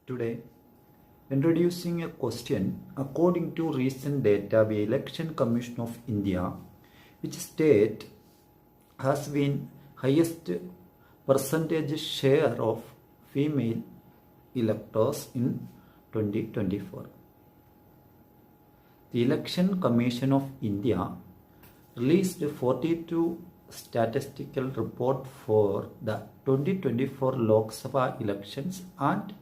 Today, introducing a question according to recent data by Election Commission of India, which state has been highest percentage share of female electors in 2024. The Election Commission of India released 42 statistical report for the 2024 Lok Sabha elections and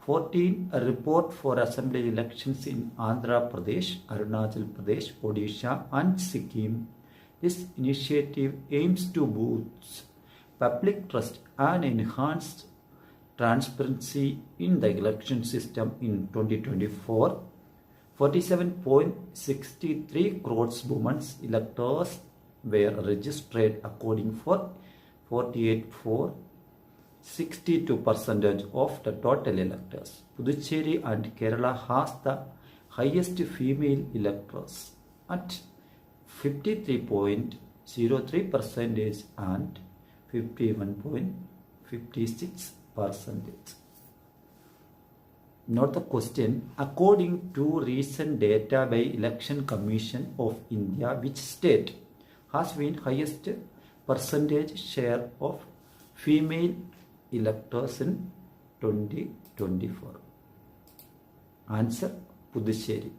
14 a report for assembly elections in Andhra Pradesh, Arunachal Pradesh, Odisha and Sikkim. This initiative aims to boost public trust and enhance transparency in the election system in 2024. 47.63 crores women's electors were registered according for 48.62% of the total electors. Puducherry and Kerala has the highest female electors at 53.03% and 51.56%. Note the question. According to recent data by Election Commission of India, which state has been highest percentage share of female electors in 2024? Answer: Puducherry.